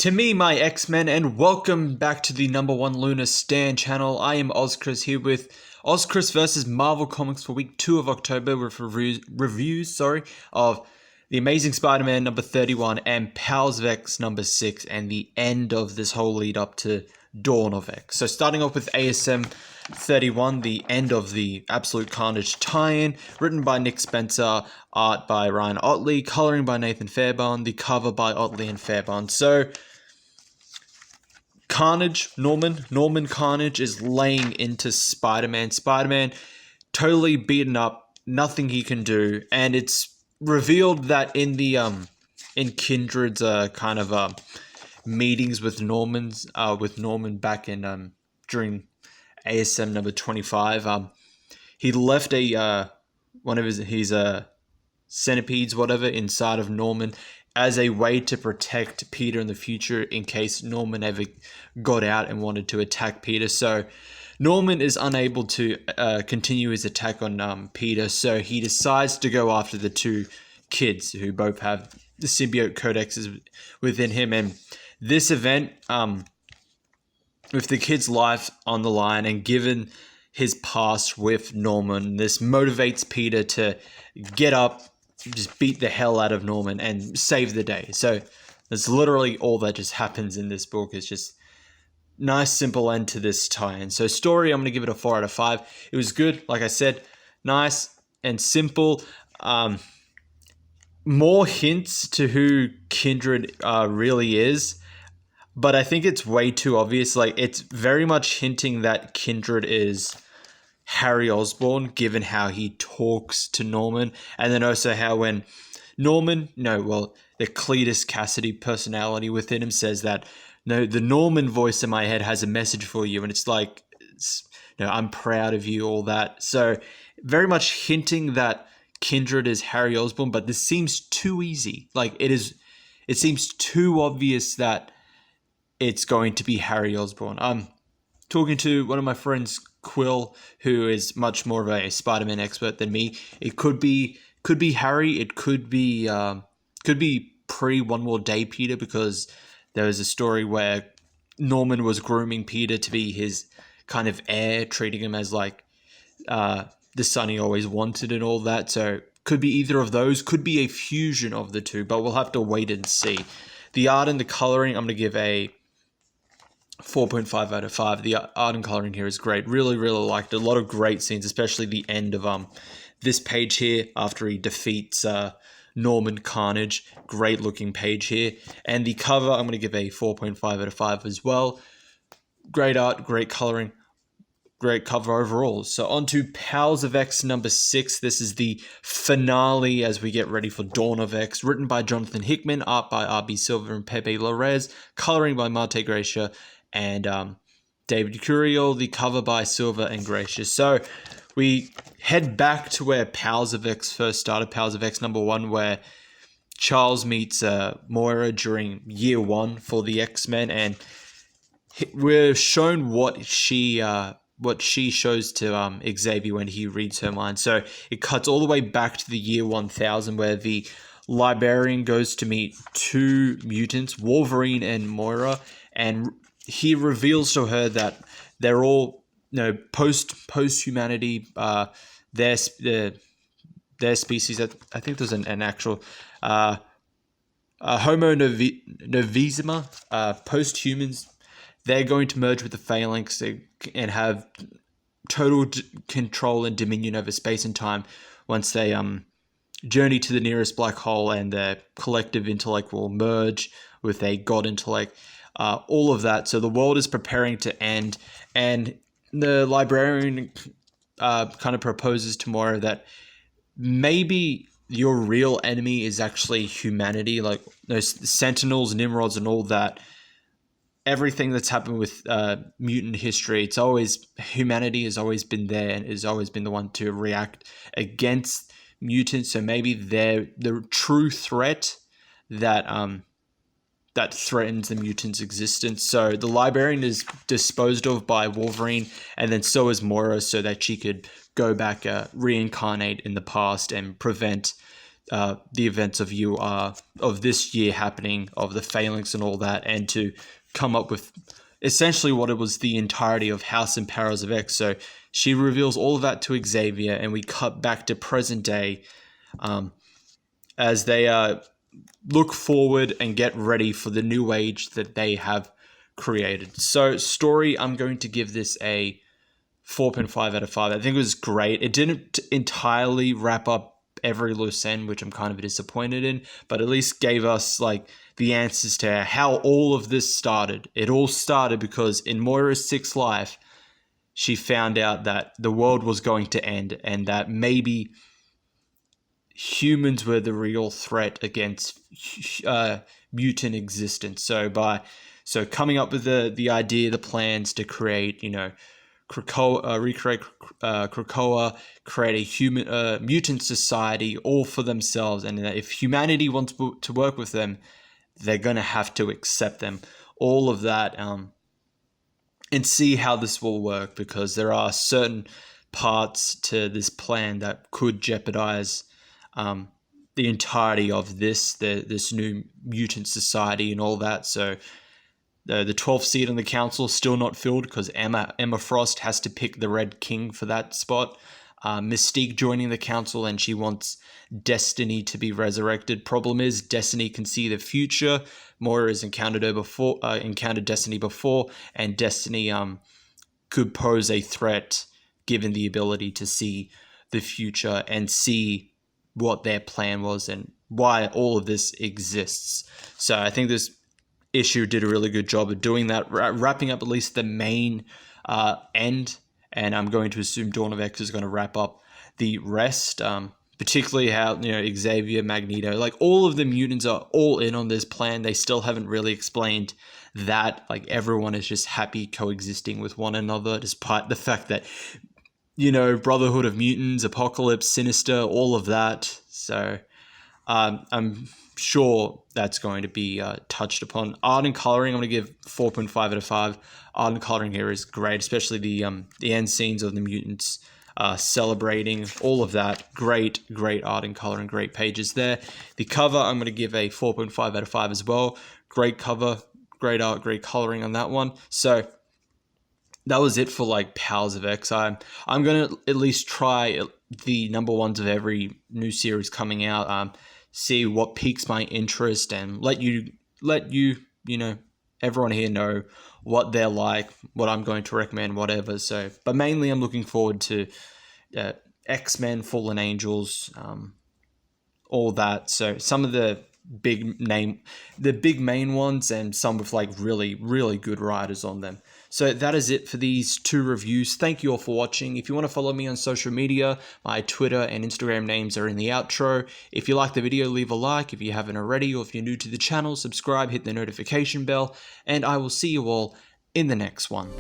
To me, my X-Men, and welcome back to the #1 Lunar Stan channel. I am OZChris here with OZChris versus Marvel Comics for week 2 of October with reviews of The Amazing Spider-Man number 31 and Powers of X number 6 and the end of this whole lead up to Dawn of X. So starting off with ASM 31, the end of the Absolute Carnage tie-in, written by Nick Spencer, art by Ryan Ottley, coloring by Nathan Fairbairn, the cover by Ottley and Fairbairn. So Carnage, Norman Carnage is laying into Spider-Man. Spider-Man totally beaten up, nothing he can do, and it's revealed that in the in Kindred's meetings with Norman back in during ASM number 25, he left one of his centipedes inside of Norman as a way to protect Peter in the future in case Norman ever got out and wanted to attack Peter. So Norman is unable to continue his attack on Peter, so he decides to go after the two kids who both have the symbiote codexes within him. And this event, with the kid's life on the line and given his past with Norman, this motivates Peter to get up, just beat the hell out of Norman and save the day. So that's literally all that just happens in this book. It's just nice, simple end to this tie-in. So story, I'm going to give it a 4 out of 5. It was good, like I said, nice and simple. More hints to who Kindred really is, but I think it's way too obvious. Like, it's very much hinting that Kindred is Harry Osborn, given how he talks to Norman, and then also how when the Cletus Cassidy personality within him says that, no, the Norman voice in my head has a message for you, and it's like, I'm proud of you, all that. So very much hinting that Kindred is Harry Osborn, but this seems too easy. Like, it seems too obvious that it's going to be Harry Osborn. I'm talking to one of my friends, Quill, who is much more of a Spider-Man expert than me. It could be Harry. It could be pre One More Day Peter, because there was a story where Norman was grooming Peter to be his kind of heir, treating him as like the son he always wanted and all that. So could be either of those. Could be a fusion of the two, but we'll have to wait and see. The art and the coloring, I'm going to give a 4.5 out of 5. The art and coloring here is great. Really, really liked it. A lot of great scenes, especially the end of this page here after he defeats Norman Carnage. Great looking page here. And the cover, I'm going to give a 4.5 out of 5 as well. Great art, great coloring, great cover overall. So on to Powers of X number 6. This is the finale as we get ready for Dawn of X. Written by Jonathan Hickman, art by R.B. Silver and Pepe Larraz, coloring by Marte Gracia and David Curiel, the cover by Silver and Gracia. So we head back to where Powers of X first started, Powers of X number 1, where Charles meets Moira during year 1 for the X-Men, and we're shown what she shows to Xavier when he reads her mind. So it cuts all the way back to the year 1000, where the librarian goes to meet two mutants, Wolverine and Moira, and he reveals to her that they're all, post-humanity. Their species. I think there's an actual Homo novisima, post-humans. They're going to merge with the Phalanx and have total control and dominion over space and time once they journey to the nearest black hole, and their collective intellect will merge with a god intellect. All of that. So the world is preparing to end, and the librarian kind of proposes to Moira that maybe your real enemy is actually humanity, like those Sentinels, Nimrods, and all that. Everything that's happened with mutant history, humanity has always been there and has always been the one to react against mutants. So maybe they're the true threat that threatens the mutant's existence. So the librarian is disposed of by Wolverine, and then so is Moira, so that she could go back, reincarnate in the past and prevent the events of this year happening, of the phalanx and all that, and to come up with essentially what it was the entirety of House and Powers of X. So she reveals all of that to Xavier, and we cut back to present day as they look forward and get ready for the new age that they have created. So story, I'm going to give this a 4.5 out of 5. I think it was great. It didn't entirely wrap up every loose end, which I'm kind of disappointed in, but at least gave us like the answers to how all of this started. It all started because in Moira's sixth life, she found out that the world was going to end and that maybe humans were the real threat against mutant existence. So coming up with the idea, the plans to create, recreate Krakoa, create a human mutant society all for themselves, and that if humanity wants to work with them, they're gonna have to accept them. All of that, and see how this will work, because there are certain parts to this plan that could jeopardize the entirety of this new mutant society and all that. So the 12th seat on the council is still not filled because Emma Frost has to pick the Red King for that spot. Mystique joining the council, and she wants Destiny to be resurrected. Problem is, Destiny can see the future. Moira has encountered Destiny before, and Destiny could pose a threat given the ability to see the future and see what their plan was and why all of this exists. So I think this issue did a really good job of doing that, wrapping up at least the main end, and I'm going to assume Dawn of X is going to wrap up the rest, particularly how Xavier, Magneto, like all of the mutants are all in on this plan. They still haven't really explained that, like everyone is just happy coexisting with one another, despite the fact that Brotherhood of Mutants, Apocalypse, Sinister, all of that. So I'm sure that's going to be touched upon. Art and coloring, I'm going to give 4.5 out of 5. Art and coloring here is great, especially the end scenes of the mutants celebrating, all of that. Great art and coloring, great pages there. The cover, I'm going to give a 4.5 out of 5 as well. Great cover, great art, great coloring on that one. So that was it for like Powers of X. I'm going to at least try the number ones of every new series coming out, see what piques my interest, and let everyone here know what they're like, what I'm going to recommend, whatever. So, but mainly I'm looking forward to X-Men, Fallen Angels, all that. So some of the big main ones, and some with like really, really good writers on them. So that is it for these 2 reviews. Thank you all for watching. If you want to follow me on social media, my Twitter and Instagram names are in the outro. If you like the video, leave a like. If you haven't already, or if you're new to the channel, subscribe, hit the notification bell, and I will see you all in the next one.